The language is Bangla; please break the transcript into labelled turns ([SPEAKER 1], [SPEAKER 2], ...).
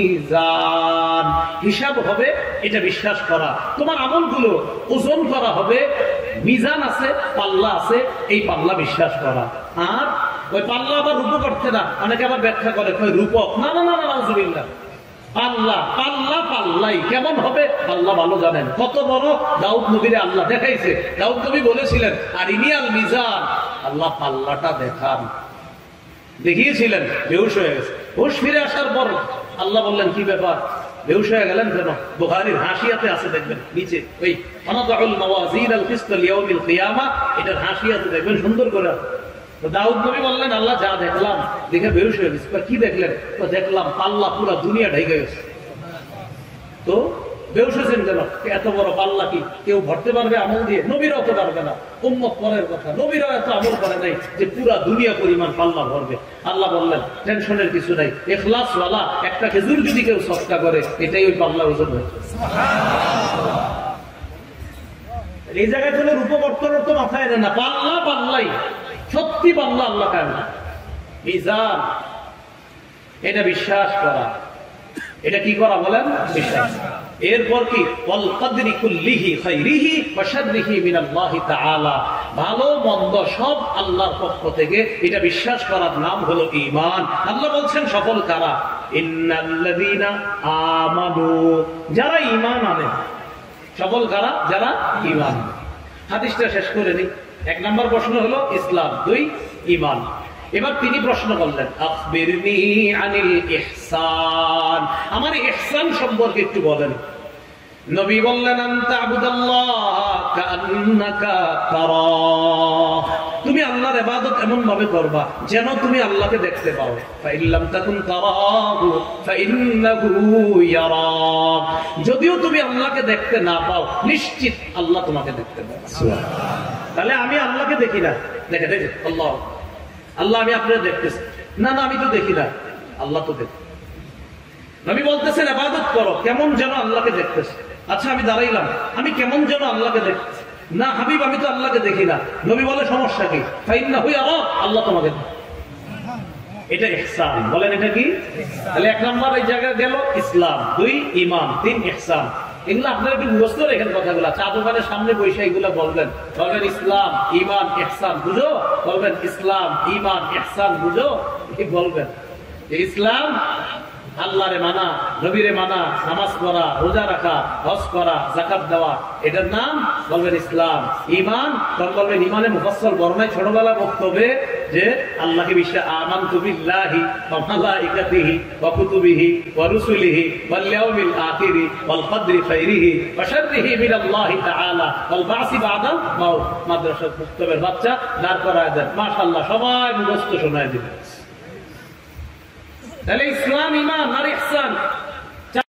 [SPEAKER 1] মিজান, হিসাব হবে এটা বিশ্বাস করা। তোমার আমলগুলো ওজন করা হবে, মিজান আছে, পাল্লা আছে, এই পাল্লা বিশ্বাস করা। আর ওই পাল্লা আবার রূপক করতে না, অনেকে আবার ব্যাখ্যা করে রূপক, না না না না, নাউজুবিল্লাহ। পাল্লা পাল্লা পাল্লাই কেমন হবে আল্লাহ ভালো জানেন। কত বড় দাউদ নবীরে আল্লাহ দেখাইছে। দাউদ নবী বলেছিলেন আরিনিয়াল মিজান, আল্লাহ পাল্লাটা দেখান। দেখিয়েছিলেন, বেহুশ হয়ে গেছে। হুশ ফিরে আসার পর আল্লাহ বললেন কি ব্যাপার, বেহুশ হয়ে গেলেন কেন? বুখারীর হাসিয়াতে আছে, দেখবেন নিচে ওই ওয়ানাদাউল মাওয়াজিন আল কিসত লিয়াউমিল কিয়ামা, এটার হাসিয়াতে দেখবেন সুন্দর করে। তো দাউদ নবী বললেন আল্লাহ যা দেখলাম, দেখে বেহুশ হয়ে গেছে। কি দেখলেন? তো দেখলাম পাল্লা পুরো দুনিয়া ঢেকে গেছে। তো বেহুশ হয়েছেন কেন? এত বড় পাল্লা কি কেউ ভরতে পারবে আমল দিয়ে? নবীরাও তো পারবে না, উম্মত পরের কথা। নবীরাও এত আমল করে নাই যে পুরা দুনিয়া পরিমাণ পাল্লা ভরবে। আল্লাহ বললেন টেনশনের কিছু নাই, ইখলাস ওয়ালা একটা খেজুর যদি কেউ সদকা করে এটাই ওই পাল্লা ওজন হয়। এই জায়গায় কোনো রূপবর্তনের তো মাথায় নেয় না, পাল্লা পাল্লাই, সত্যি পাল্লা আল্লাহ কেন মিজান, এটা বিশ্বাস করা। এটা কি করা বলেন? বিশ্বাস। এরপর কি ওয়াল কদরি কুল্লিহি খাইরিহি ওয়া শাররিহি মিনাল্লাহি তাআলা, ভালো মন্দ সব আল্লাহর পক্ষ থেকে, এটা বিশ্বাস করার নাম হলো ঈমান। আল্লাহ বলছেন সফল কারা? ইন্নাল্লাযীনা আমানু, যারা ঈমান আনে। সফল কারা? যারা ঈমান। হাদিসটা শেষ করে নিই। এক নম্বর প্রশ্ন হলো ইসলাম, দুই ঈমান। এবার তিনি প্রশ্ন করলেন আখবিরনি আনিল ইহসান, আমার ইহসান সম্পর্কে একটু বলেন। নবী বললেন আনতা আবুদাল্লাহ কাআন্নাকা তারাহ, তুমি আল্লাহর ইবাদত এমন ভাবে করবা যেন তুমি আল্লাহকে দেখতে পাও। ফাইল্লাম তাকুন তারাহু ফাইন্নাহু ইয়ারাক, যদিও তুমি আল্লাহকে দেখতে না পাও নিশ্চিত আল্লাহ তোমাকে দেখতে পায়। সুবহানাল্লাহ। তাহলে আমি আল্লাহকে দেখি না, দেখে দেখে আল্লাহ আল্লাহ আমি আপনারা দেখতেছি, না না আমি তো দেখি না, আল্লাহ তো দেখি। নবী বলতেছেন ইবাদত করো কেমন যেন আল্লাহকে দেখতেছি। আচ্ছা আমি দাঁড়াইলাম, আমি কেমন যেন আল্লাহকে দেখতেছি, না হাবিব আমি তো আল্লাহকে দেখি না। নবী বলে সমস্যা কি? ফাইন্নাহু ইয়ারাক, আল্লাহ তোমাকে দেখে। এটা ইহসান। বলেন এটা কি? তাহলে এক নম্বর এই জায়গায় গেল ইসলাম, দুই ঈমান, তিন ইহসান। এগুলো আপনারা একটু মুখস্থ রেখেন কথাগুলো, চা দোকানের সামনে বসে এগুলো বলবেন। বলবেন ইসলাম ঈমান ইহসান, বুঝো? বলবেন ইসলাম ঈমান ইহসান, বুঝো? বলবেন ইসলাম আল্লাহরে মানা, নবীরে মানা, নামাজ পড়া, রোজা রাখা, হজ করা, যাকাত দেওয়া, এটার নাম বলবেন ইসলাম। ঈমান বলবেন ঈমানে মুফাসসাল বর্ণায় ছোটবেলা বক্তব্যে যে আল্লাহকে বিশ্বাস, আমানতু বিল্লাহি ওয়া মালাইকাতিহি ওয়া কুতুবিহি ওয়া রুসুলিহি ওয়াল ইয়াউমিল আখিরি ওয়াল কদরি খাইরিহি ওয়া শাররিহি মিনাল্লাহি তাআলা ওয়াল বা'সি বা'দাল মাউত। মাদ্রাসার বক্তব্যের বাচ্চা দাঁড় করায় দেন, মাশাআল্লাহ সবাই মুখস্থ শোনায় দিবেন। তাহলে ইসলাম ঈমান আর ইহসান